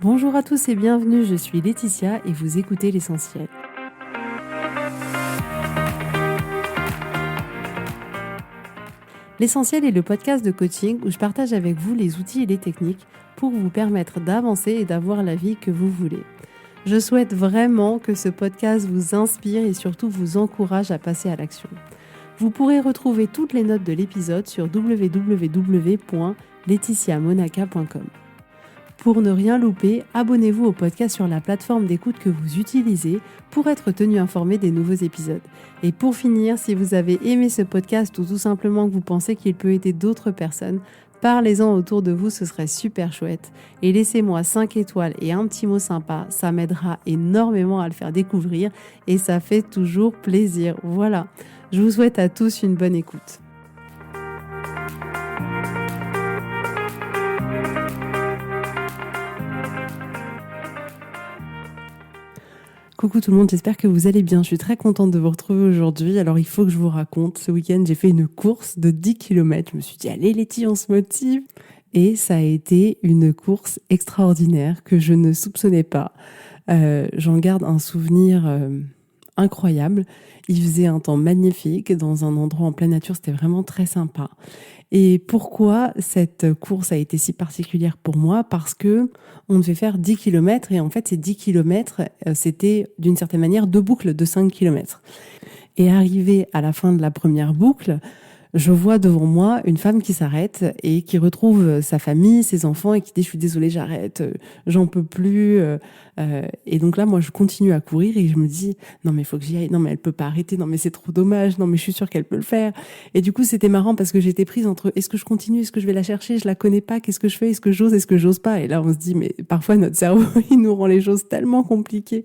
Bonjour à tous et bienvenue, je suis Laetitia et vous écoutez L'Essentiel. L'Essentiel est le podcast de coaching où je partage avec vous les outils et les techniques pour vous permettre d'avancer et d'avoir la vie que vous voulez. Je souhaite vraiment que ce podcast vous inspire et surtout vous encourage à passer à l'action. Vous pourrez retrouver toutes les notes de l'épisode sur www.laetitiamonaca.com. Pour ne rien louper, abonnez-vous au podcast sur la plateforme d'écoute que vous utilisez pour être tenu informé des nouveaux épisodes. Et pour finir, si vous avez aimé ce podcast ou tout simplement que vous pensez qu'il peut aider d'autres personnes, parlez-en autour de vous, ce serait super chouette. Et laissez-moi 5 étoiles et un petit mot sympa, ça m'aidera énormément à le faire découvrir et ça fait toujours plaisir. Voilà, je vous souhaite à tous une bonne écoute. Coucou tout le monde, j'espère que vous allez bien. Je suis très contente de vous retrouver aujourd'hui. Alors il faut que je vous raconte, ce week-end j'ai fait une course de 10 km. Je me suis dit allez Letty, on se motive. Et ça a été une course extraordinaire que je ne soupçonnais pas. J'en garde un souvenir incroyable. Il faisait un temps magnifique dans un endroit en pleine nature, c'était vraiment très sympa. Et pourquoi cette course a été si particulière pour moi ? Parce que on devait faire 10 km et en fait ces 10 km, c'était d'une certaine manière 2 boucles de 5 km. Et arrivé à la fin de la première boucle, je vois devant moi une femme qui s'arrête et qui retrouve sa famille, ses enfants et qui dit « je suis désolée, j'arrête, j'en peux plus ». Et donc là, moi, je continue à courir et je me dis « non mais il faut que j'y aille, non mais elle peut pas arrêter, non mais c'est trop dommage, non mais je suis sûre qu'elle peut le faire ». Et du coup, c'était marrant parce que j'étais prise entre est-ce que je continue, est-ce que je vais la chercher, je la connais pas, qu'est-ce que je fais, est-ce que j'ose pas. Et là, on se dit mais parfois notre cerveau, il nous rend les choses tellement compliquées.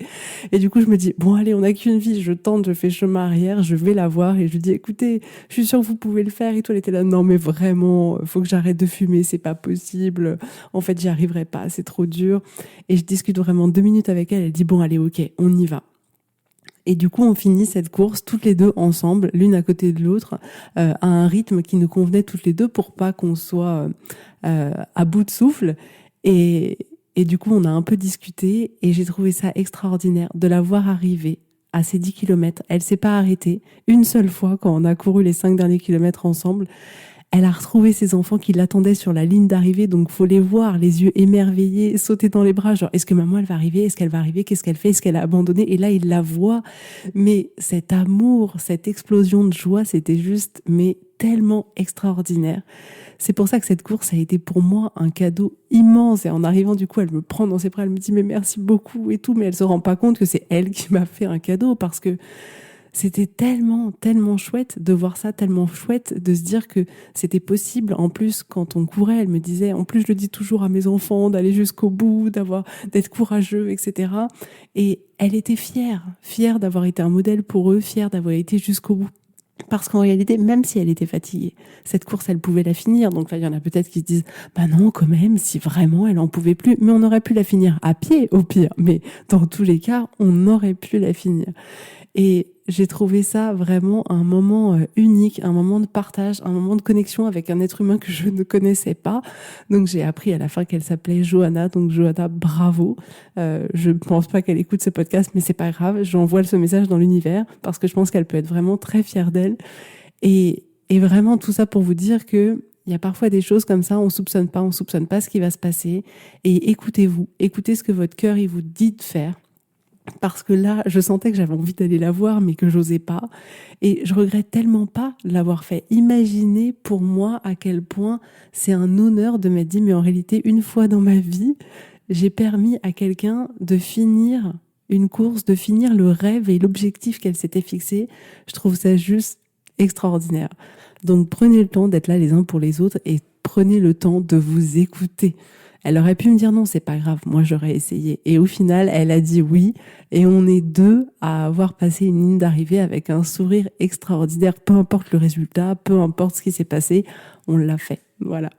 Et du coup, je me dis bon allez, on n'a qu'une vie, je tente, je fais chemin arrière, je vais la voir et je lui dis écoutez, je suis sûre que vous pouvez le faire. Et toi, elle était là, non mais vraiment, faut que j'arrête de fumer, c'est pas possible. En fait, j'y arriverai pas, c'est trop dur. Et je discute vraiment 2 minutes avec elle. Elle dit bon allez, ok, on y va. Et du coup, on finit cette course toutes les deux ensemble, l'une à côté de l'autre, à un rythme qui nous convenait toutes les deux pour pas qu'on soit à bout de souffle. Et du coup, on a un peu discuté et j'ai trouvé ça extraordinaire de la voir arriver à ces 10 kilomètres. Elle s'est pas arrêtée une seule fois quand on a couru les 5 derniers kilomètres ensemble. Elle a retrouvé ses enfants qui l'attendaient sur la ligne d'arrivée, donc faut les voir, les yeux émerveillés, sauter dans les bras, genre est-ce que maman elle va arriver, est-ce qu'elle va arriver, qu'est-ce qu'elle fait, est-ce qu'elle a abandonné, et là il la voit, mais cet amour, cette explosion de joie, c'était juste, mais tellement extraordinaire. C'est pour ça que cette course a été pour moi un cadeau immense, et en arrivant du coup elle me prend dans ses bras, elle me dit mais merci beaucoup et tout, mais elle se rend pas compte que c'est elle qui m'a fait un cadeau, parce que c'était tellement, tellement chouette de voir ça, tellement chouette de se dire que c'était possible. En plus, quand on courait, elle me disait, en plus je le dis toujours à mes enfants, d'aller jusqu'au bout, d'être courageux, etc. Et elle était fière d'avoir été un modèle pour eux, fière d'avoir été jusqu'au bout. Parce qu'en réalité, même si elle était fatiguée, cette course, elle pouvait la finir. Donc là, il y en a peut-être qui se disent, bah non, quand même, si vraiment elle en pouvait plus. Mais on aurait pu la finir à pied, au pire. Mais dans tous les cas, on aurait pu la finir. Et j'ai trouvé ça vraiment un moment unique, un moment de partage, un moment de connexion avec un être humain que je ne connaissais pas. Donc j'ai appris à la fin qu'elle s'appelait Johanna. Donc Johanna, bravo. Je ne pense pas qu'elle écoute ce podcast, mais c'est pas grave. J'envoie ce message dans l'univers parce que je pense qu'elle peut être vraiment très fière d'elle. Et vraiment tout ça pour vous dire que il y a parfois des choses comme ça, on soupçonne pas ce qui va se passer. Et écoutez-vous, écoutez ce que votre cœur il vous dit de faire. Parce que là, je sentais que j'avais envie d'aller la voir, mais que j'osais pas. Et je regrette tellement pas de l'avoir fait. Imaginez pour moi à quel point c'est un honneur de m'être dit, mais en réalité, une fois dans ma vie, j'ai permis à quelqu'un de finir une course, de finir le rêve et l'objectif qu'elle s'était fixé. Je trouve ça juste extraordinaire. Donc prenez le temps d'être là les uns pour les autres et prenez le temps de vous écouter. Elle aurait pu me dire non, c'est pas grave, moi j'aurais essayé. Et au final, elle a dit oui. Et on est 2 à avoir passé une ligne d'arrivée avec un sourire extraordinaire. Peu importe le résultat, peu importe ce qui s'est passé, on l'a fait. Voilà.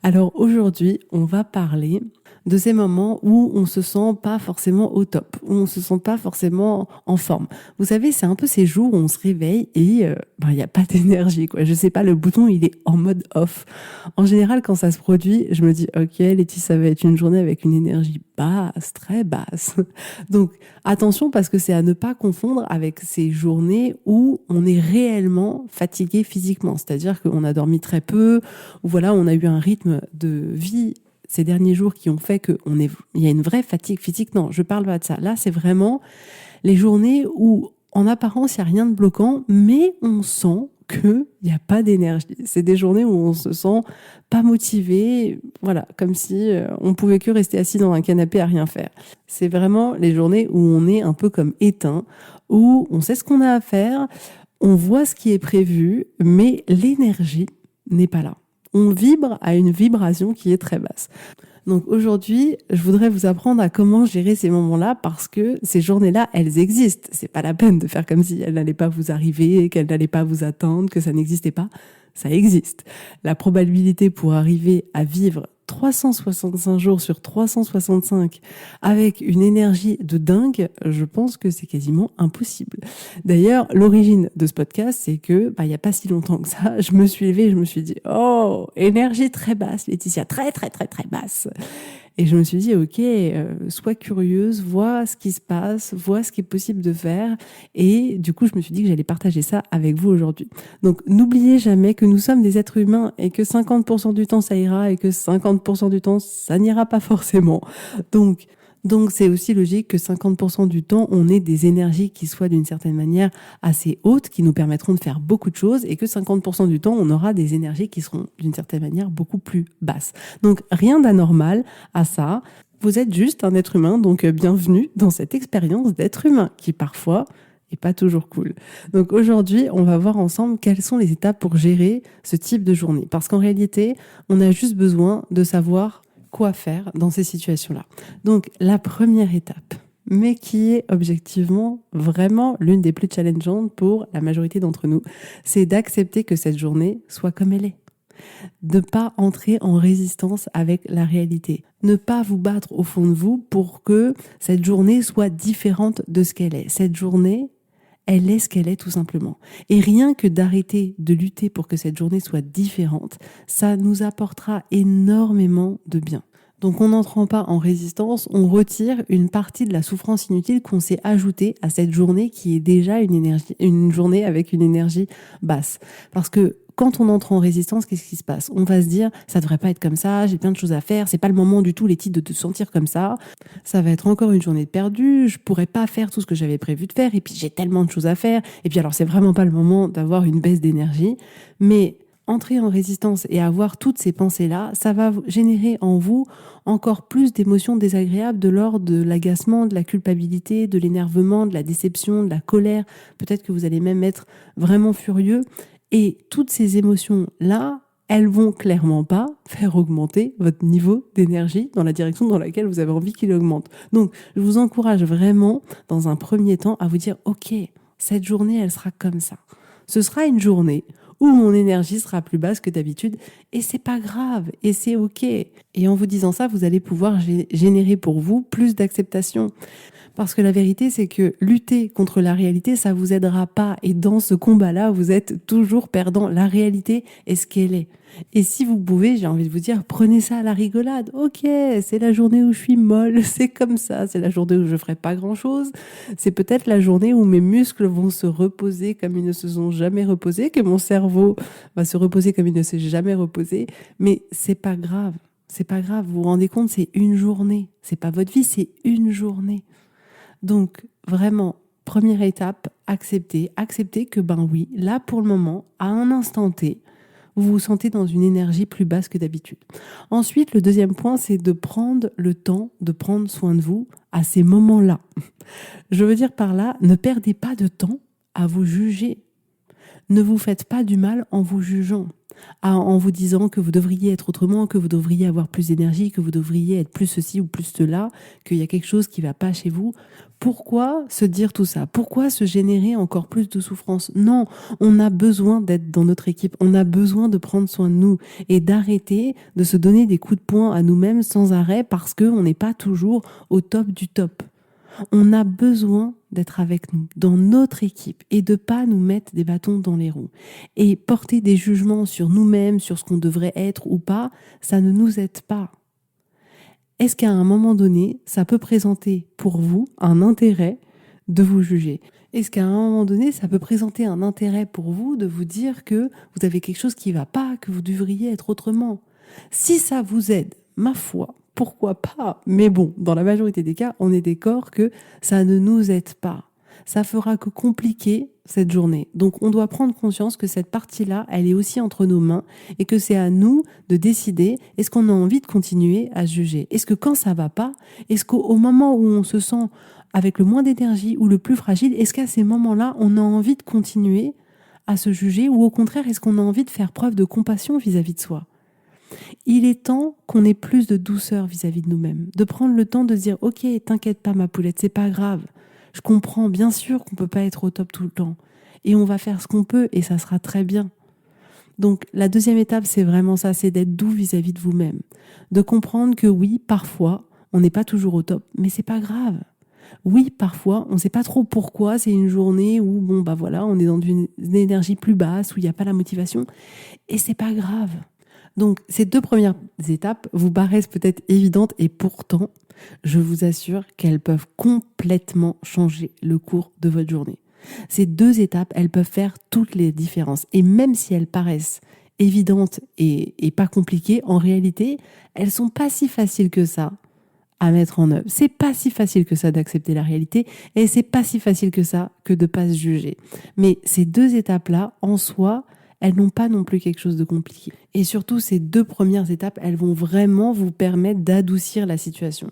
Alors aujourd'hui, on va parler de ces moments où on se sent pas forcément au top, où on se sent pas forcément en forme. Vous savez, c'est un peu ces jours où on se réveille et il y a pas d'énergie, quoi. Je sais pas, le bouton, il est en mode off. En général, quand ça se produit, je me dis, ok, Letty, ça va être une journée avec une énergie basse, très basse. Donc, attention, parce que c'est à ne pas confondre avec ces journées où on est réellement fatigué physiquement. C'est-à-dire qu'on a dormi très peu, ou voilà, on a eu un rythme de vie ces derniers jours qui ont fait il y a une vraie fatigue physique. Non, je parle pas de ça. Là, c'est vraiment les journées où, en apparence, il n'y a rien de bloquant, mais on sent qu'il n'y a pas d'énergie. C'est des journées où on se sent pas motivé, voilà, comme si on pouvait que rester assis dans un canapé à rien faire. C'est vraiment les journées où on est un peu comme éteint, où on sait ce qu'on a à faire, on voit ce qui est prévu, mais l'énergie n'est pas là. On vibre à une vibration qui est très basse. Donc aujourd'hui, je voudrais vous apprendre à comment gérer ces moments-là parce que ces journées-là, elles existent. C'est pas la peine de faire comme si elles n'allaient pas vous arriver, qu'elles n'allaient pas vous attendre, que ça n'existait pas. Ça existe. La probabilité pour arriver à vivre 365 jours sur 365 avec une énergie de dingue, je pense que c'est quasiment impossible. D'ailleurs, l'origine de ce podcast, c'est que, il y a pas si longtemps que ça, je me suis levée et je me suis dit, oh, énergie très basse, Laetitia, très, très, très, très basse. Et je me suis dit, ok, sois curieuse, vois ce qui se passe, vois ce qui est possible de faire. Et du coup, je me suis dit que j'allais partager ça avec vous aujourd'hui. Donc, n'oubliez jamais que nous sommes des êtres humains et que 50% du temps, ça ira et que 50% du temps, ça n'ira pas forcément. Donc, c'est aussi logique que 50% du temps, on ait des énergies qui soient d'une certaine manière assez hautes, qui nous permettront de faire beaucoup de choses, et que 50% du temps, on aura des énergies qui seront d'une certaine manière beaucoup plus basses. Donc, rien d'anormal à ça. Vous êtes juste un être humain, donc bienvenue dans cette expérience d'être humain, qui parfois est pas toujours cool. Donc aujourd'hui, on va voir ensemble quelles sont les étapes pour gérer ce type de journée. Parce qu'en réalité, on a juste besoin de savoir quoi faire dans ces situations-là. Donc, la première étape, mais qui est objectivement vraiment l'une des plus challengeantes pour la majorité d'entre nous, c'est d'accepter que cette journée soit comme elle est. De pas entrer en résistance avec la réalité. Ne pas vous battre au fond de vous pour que cette journée soit différente de ce qu'elle est. Cette journée, elle est ce qu'elle est tout simplement. Et rien que d'arrêter de lutter pour que cette journée soit différente, ça nous apportera énormément de bien. Donc en n'entrant pas en résistance, on retire une partie de la souffrance inutile qu'on s'est ajoutée à cette journée qui est déjà une journée avec une énergie basse. Parce que quand on entre en résistance, qu'est-ce qui se passe? On va se dire, ça devrait pas être comme ça, j'ai plein de choses à faire, c'est pas le moment du tout, Letty, de te sentir comme ça. Ça va être encore une journée de perdue, je pourrais pas faire tout ce que j'avais prévu de faire, et puis j'ai tellement de choses à faire, et puis alors c'est vraiment pas le moment d'avoir une baisse d'énergie. Mais entrer en résistance et avoir toutes ces pensées-là, ça va générer en vous encore plus d'émotions désagréables de l'ordre de l'agacement, de la culpabilité, de l'énervement, de la déception, de la colère. Peut-être que vous allez même être vraiment furieux. Et toutes ces émotions-là, elles vont clairement pas faire augmenter votre niveau d'énergie dans la direction dans laquelle vous avez envie qu'il augmente. Donc, je vous encourage vraiment, dans un premier temps, à vous dire, OK, cette journée, elle sera comme ça. Ce sera une journée où mon énergie sera plus basse que d'habitude, et c'est pas grave, et c'est OK. Et en vous disant ça, vous allez pouvoir générer pour vous plus d'acceptation. Parce que la vérité, c'est que lutter contre la réalité, ça vous aidera pas. Et dans ce combat-là, vous êtes toujours perdant. La réalité est ce qu'elle est. Et si vous pouvez, j'ai envie de vous dire, prenez ça à la rigolade. Ok, c'est la journée où je suis molle, c'est comme ça. C'est la journée où je ferai pas grand-chose. C'est peut-être la journée où mes muscles vont se reposer comme ils ne se sont jamais reposés, que mon cerveau va se reposer comme il ne s'est jamais reposé. Mais c'est pas grave. C'est pas grave. Vous vous rendez compte, c'est une journée. C'est pas votre vie, c'est une journée. Donc, vraiment, première étape, accepter que oui, là pour le moment, à un instant T, vous vous sentez dans une énergie plus basse que d'habitude. Ensuite, le deuxième point, c'est de prendre le temps de prendre soin de vous à ces moments-là. Je veux dire par là, ne perdez pas de temps à vous juger. Ne vous faites pas du mal en vous jugeant, en vous disant que vous devriez être autrement, que vous devriez avoir plus d'énergie, que vous devriez être plus ceci ou plus cela, qu'il y a quelque chose qui ne va pas chez vous. Pourquoi se dire tout ça? Pourquoi se générer encore plus de souffrance? Non, on a besoin d'être dans notre équipe, on a besoin de prendre soin de nous et d'arrêter de se donner des coups de poing à nous-mêmes sans arrêt parce qu'on n'est pas toujours au top du top. On a besoin d'être avec nous, dans notre équipe, et de pas nous mettre des bâtons dans les roues. Et porter des jugements sur nous-mêmes, sur ce qu'on devrait être ou pas, ça ne nous aide pas. Est-ce qu'à un moment donné, ça peut présenter pour vous un intérêt de vous juger? Est-ce qu'à un moment donné, ça peut présenter un intérêt pour vous de vous dire que vous avez quelque chose qui ne va pas, que vous devriez être autrement? Si ça vous aide, ma foi, pourquoi pas? Mais bon, dans la majorité des cas, on est d'accord que ça ne nous aide pas. Ça fera que compliquer cette journée. Donc, on doit prendre conscience que cette partie-là, elle est aussi entre nos mains et que c'est à nous de décider est-ce qu'on a envie de continuer à se juger? Est-ce que quand ça va pas, est-ce qu'au moment où on se sent avec le moins d'énergie ou le plus fragile, est-ce qu'à ces moments-là, on a envie de continuer à se juger ou au contraire, est-ce qu'on a envie de faire preuve de compassion vis-à-vis de soi? Il est temps qu'on ait plus de douceur vis-à-vis de nous-mêmes, de prendre le temps de se dire « Ok, t'inquiète pas ma poulette, c'est pas grave. Je comprends bien sûr qu'on peut pas être au top tout le temps. Et on va faire ce qu'on peut et ça sera très bien. » Donc la deuxième étape, c'est vraiment ça, c'est d'être doux vis-à-vis de vous-même. De comprendre que oui, parfois, on n'est pas toujours au top, mais c'est pas grave. Oui, parfois, on ne sait pas trop pourquoi, c'est une journée où, bon, bah voilà, on est dans une énergie plus basse, où il n'y a pas la motivation, et c'est pas grave. Donc, ces deux premières étapes vous paraissent peut-être évidentes et pourtant, je vous assure qu'elles peuvent complètement changer le cours de votre journée. Ces deux étapes, elles peuvent faire toutes les différences. Et même si elles paraissent évidentes et pas compliquées, en réalité, elles sont pas si faciles que ça à mettre en œuvre. C'est pas si facile que ça d'accepter la réalité et c'est pas si facile que ça que de pas se juger. Mais ces deux étapes-là, en soi, elles n'ont pas non plus quelque chose de compliqué. Et surtout, ces deux premières étapes, elles vont vraiment vous permettre d'adoucir la situation.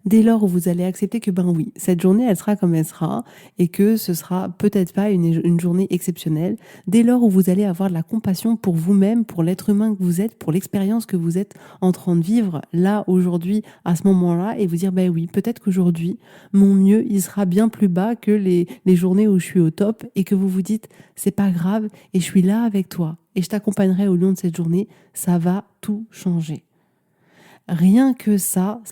Dès lors où vous allez accepter que, ben oui, cette journée, elle sera comme elle sera et que ce sera peut-être pas une journée exceptionnelle. Dès lors où vous allez avoir de la compassion pour vous-même, pour l'être humain que vous êtes, pour l'expérience que vous êtes en train de vivre là, aujourd'hui, à ce moment-là, et vous dire, ben oui, peut-être qu'aujourd'hui, mon mieux, il sera bien plus bas que les journées où je suis au top et que vous vous dites, c'est pas grave et je suis là avec toi et je t'accompagnerai au long de cette journée, ça va tout changer. Rien que ça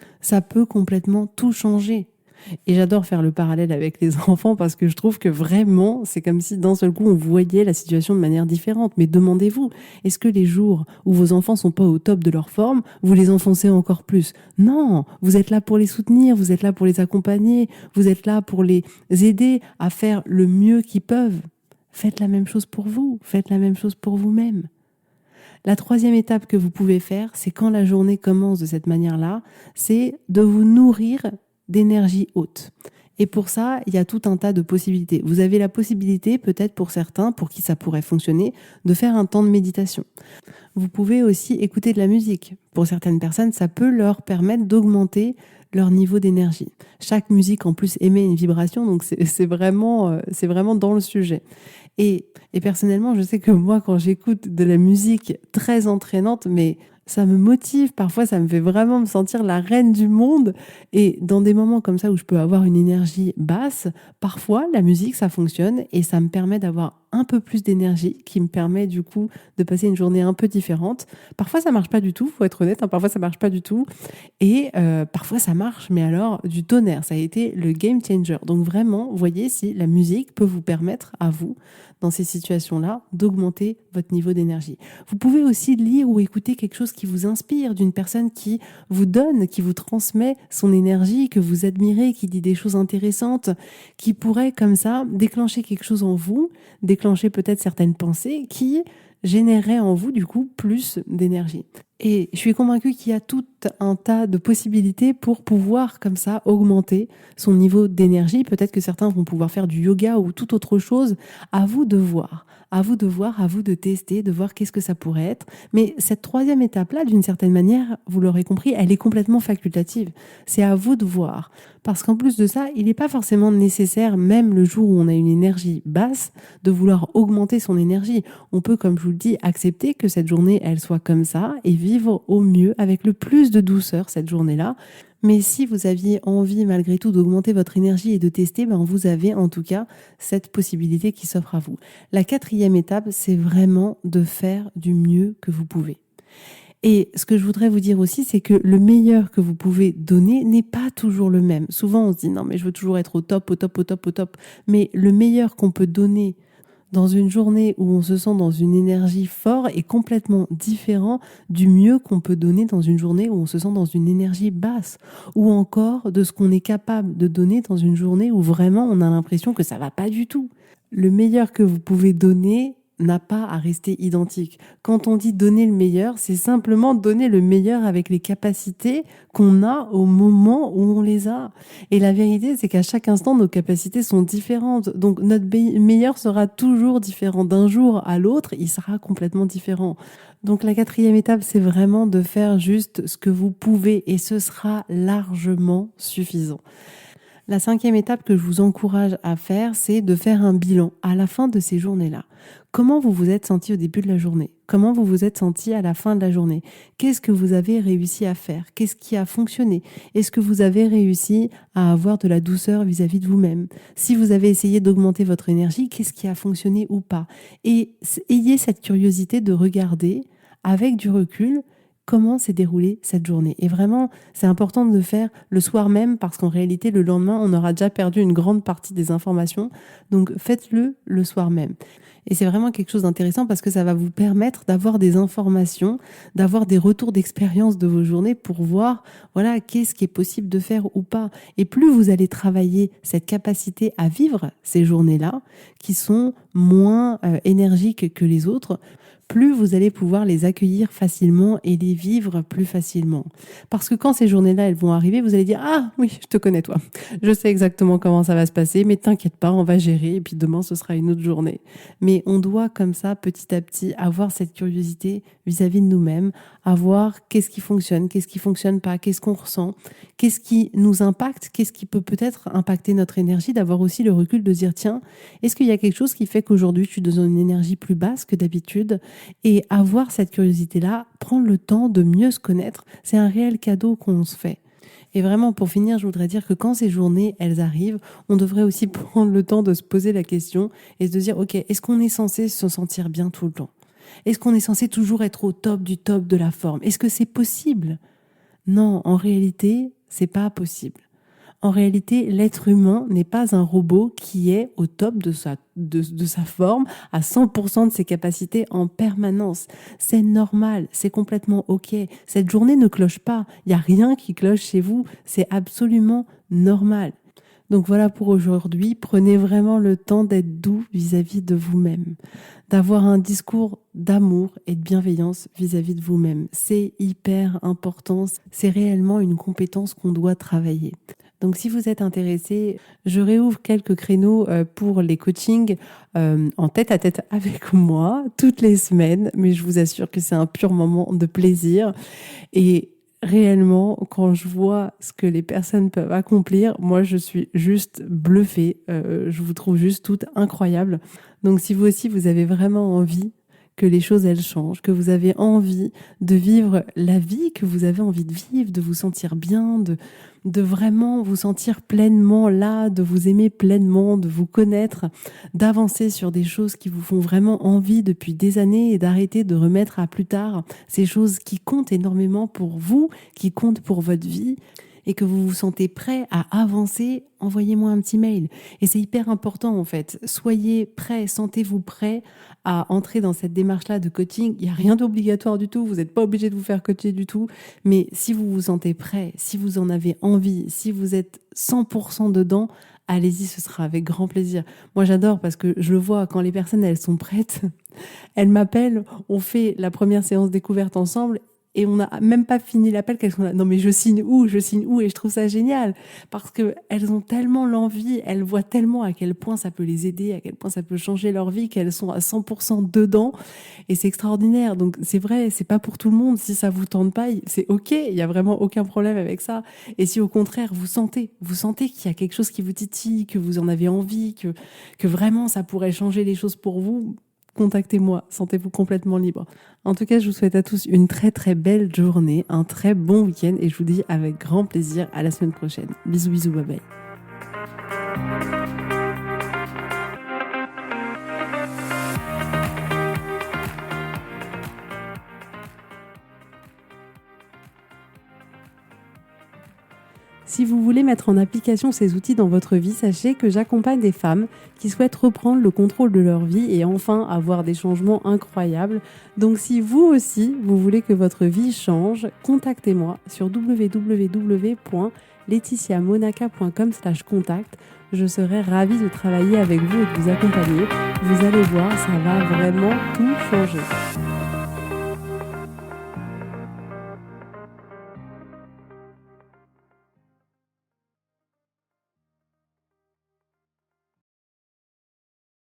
peut complètement tout changer. Et j'adore faire le parallèle avec les enfants parce que je trouve que vraiment, c'est comme si d'un seul coup, on voyait la situation de manière différente. Mais demandez-vous, est-ce que les jours où vos enfants sont pas au top de leur forme, vous les enfoncez encore plus? Non, vous êtes là pour les soutenir, vous êtes là pour les accompagner, vous êtes là pour les aider à faire le mieux qu'ils peuvent. Faites la même chose pour vous, faites la même chose pour vous-même. La troisième étape que vous pouvez faire, c'est quand la journée commence de cette manière-là, c'est de vous nourrir d'énergie haute. Et pour ça, il y a tout un tas de possibilités. Vous avez la possibilité, peut-être pour certains, pour qui ça pourrait fonctionner, de faire un temps de méditation. Vous pouvez aussi écouter de la musique. Pour certaines personnes, ça peut leur permettre d'augmenter leur niveau d'énergie. Chaque musique, en plus, émet une vibration, donc c'est vraiment dans le sujet. Et personnellement, je sais que moi, quand j'écoute de la musique très entraînante, mais ça me motive, parfois ça me fait vraiment me sentir la reine du monde. Et dans des moments comme ça où je peux avoir une énergie basse, parfois la musique ça fonctionne et ça me permet d'avoir un peu plus d'énergie, qui me permet du coup de passer une journée un peu différente. Parfois ça marche pas du tout, faut être honnête, parfois ça marche pas du tout. Et parfois ça marche, mais alors du tonnerre, ça a été le game changer. Donc vraiment, voyez si la musique peut vous permettre à vous, dans ces situations-là, d'augmenter votre niveau d'énergie. Vous pouvez aussi lire ou écouter quelque chose qui vous inspire, d'une personne qui vous donne, qui vous transmet son énergie, que vous admirez, qui dit des choses intéressantes, qui pourrait comme ça déclencher quelque chose en vous, déclencher peut-être certaines pensées qui généreraient en vous du coup plus d'énergie. Et je suis convaincue qu'il y a tout un tas de possibilités pour pouvoir comme ça augmenter son niveau d'énergie. Peut-être que certains vont pouvoir faire du yoga ou toute autre chose. À vous de voir. À vous de voir, à vous de tester, de voir qu'est-ce que ça pourrait être. Mais cette troisième étape-là, d'une certaine manière, vous l'aurez compris, elle est complètement facultative. C'est à vous de voir. Parce qu'en plus de ça, il n'est pas forcément nécessaire, même le jour où on a une énergie basse, de vouloir augmenter son énergie. On peut, comme je vous le dis, accepter que cette journée, elle soit comme ça et vivre au mieux avec le plus de douceur cette journée-là. Mais si vous aviez envie malgré tout d'augmenter votre énergie et de tester, vous avez en tout cas cette possibilité qui s'offre à vous. La quatrième étape, c'est vraiment de faire du mieux que vous pouvez. Et ce que je voudrais vous dire aussi, c'est que le meilleur que vous pouvez donner n'est pas toujours le même. Souvent, on se dit non, mais je veux toujours être au top, au top, au top, au top. Mais le meilleur qu'on peut donner dans une journée où on se sent dans une énergie forte est complètement différent du mieux qu'on peut donner dans une journée où on se sent dans une énergie basse, ou encore de ce qu'on est capable de donner dans une journée où vraiment on a l'impression que ça va pas du tout. Le meilleur que vous pouvez donner n'a pas à rester identique. Quand on dit donner le meilleur, c'est simplement donner le meilleur avec les capacités qu'on a au moment où on les a. Et la vérité, c'est qu'à chaque instant, nos capacités sont différentes. Donc notre meilleur sera toujours différent. D'un jour à l'autre, il sera complètement différent. Donc la quatrième étape, c'est vraiment de faire juste ce que vous pouvez et ce sera largement suffisant. La cinquième étape que je vous encourage à faire, c'est de faire un bilan à la fin de ces journées-là. Comment vous vous êtes senti au début de la journée? Comment vous vous êtes senti à la fin de la journée? Qu'est-ce que vous avez réussi à faire? Qu'est-ce qui a fonctionné? Est-ce que vous avez réussi à avoir de la douceur vis-à-vis de vous-même? Si vous avez essayé d'augmenter votre énergie, qu'est-ce qui a fonctionné ou pas? Et ayez cette curiosité de regarder avec du recul comment s'est déroulée cette journée. Et vraiment, c'est important de le faire le soir même parce qu'en réalité, le lendemain, on aura déjà perdu une grande partie des informations. Donc, faites-le le soir même. Et c'est vraiment quelque chose d'intéressant parce que ça va vous permettre d'avoir des informations, d'avoir des retours d'expérience de vos journées pour voir, voilà, qu'est-ce qui est possible de faire ou pas. Et plus vous allez travailler cette capacité à vivre ces journées-là, qui sont moins énergiques que les autres, plus vous allez pouvoir les accueillir facilement et les vivre plus facilement. Parce que quand ces journées-là, elles vont arriver, vous allez dire « Ah oui, je te connais toi, je sais exactement comment ça va se passer, mais t'inquiète pas, on va gérer et puis demain ce sera une autre journée. » Mais on doit comme ça, petit à petit, avoir cette curiosité vis-à-vis de nous-mêmes, à voir qu'est-ce qui fonctionne pas, qu'est-ce qu'on ressent, qu'est-ce qui nous impacte, qu'est-ce qui peut peut-être impacter notre énergie, d'avoir aussi le recul de dire « Tiens, est-ce qu'il y a quelque chose qui fait qu'aujourd'hui je suis dans une énergie plus basse que d'habitude ?» Et avoir cette curiosité-là, prendre le temps de mieux se connaître, c'est un réel cadeau qu'on se fait. Et vraiment, pour finir, je voudrais dire que quand ces journées, elles arrivent, on devrait aussi prendre le temps de se poser la question et de se dire, OK, est-ce qu'on est censé se sentir bien tout le temps? Est-ce qu'on est censé toujours être au top du top de la forme? Est-ce que c'est possible? Non, en réalité, c'est pas possible. En réalité, l'être humain n'est pas un robot qui est au top de sa forme, à 100% de ses capacités en permanence. C'est normal, c'est complètement OK. Cette journée ne cloche pas. Il n'y a rien qui cloche chez vous. C'est absolument normal. Donc voilà pour aujourd'hui. Prenez vraiment le temps d'être doux vis-à-vis de vous-même, d'avoir un discours d'amour et de bienveillance vis-à-vis de vous-même. C'est hyper important. C'est réellement une compétence qu'on doit travailler. Donc, si vous êtes intéressé, je réouvre quelques créneaux pour les coachings en tête-à-tête avec moi toutes les semaines, mais je vous assure que c'est un pur moment de plaisir. Et réellement, quand je vois ce que les personnes peuvent accomplir, moi, je suis juste bluffée. Je vous trouve juste toutes incroyables. Donc, si vous aussi, vous avez vraiment envie que les choses, elles changent, que vous avez envie de vivre la vie que vous avez envie de vivre, de vous sentir bien, de vraiment vous sentir pleinement là, de vous aimer pleinement, de vous connaître, d'avancer sur des choses qui vous font vraiment envie depuis des années et d'arrêter de remettre à plus tard ces choses qui comptent énormément pour vous, qui comptent pour votre vie, et que vous vous sentez prêt à avancer, envoyez-moi un petit mail. Et c'est hyper important en fait. Soyez prêts, sentez-vous prêts à entrer dans cette démarche-là de coaching. Il n'y a rien d'obligatoire du tout, vous n'êtes pas obligé de vous faire coacher du tout. Mais si vous vous sentez prêt, si vous en avez envie, si vous êtes 100% dedans, allez-y, ce sera avec grand plaisir. Moi, j'adore parce que je le vois quand les personnes, elles sont prêtes, elles m'appellent, on fait la première séance découverte ensemble. et on n'a même pas fini l'appel qu'elles sont là. Non mais je signe où? Et je trouve ça génial parce que elles ont tellement l'envie, elles voient tellement à quel point ça peut les aider, à quel point ça peut changer leur vie, qu'elles sont à 100% dedans et c'est extraordinaire. Donc c'est vrai, c'est pas pour tout le monde. Si ça vous tente pas, c'est ok, il y a vraiment aucun problème avec ça. Et si au contraire vous sentez qu'il y a quelque chose qui vous titille, que vous en avez envie, que vraiment ça pourrait changer les choses pour vous, contactez-moi, sentez-vous complètement libre. En tout cas, je vous souhaite à tous une très très belle journée, un très bon week-end et je vous dis avec grand plaisir à la semaine prochaine. Bisous bisous, bye bye. Si vous voulez mettre en application ces outils dans votre vie, sachez que j'accompagne des femmes qui souhaitent reprendre le contrôle de leur vie et enfin avoir des changements incroyables. Donc si vous aussi, vous voulez que votre vie change, contactez-moi sur www.laetitiamonaca.com/contact. Je serai ravie de travailler avec vous et de vous accompagner. Vous allez voir, ça va vraiment tout changer.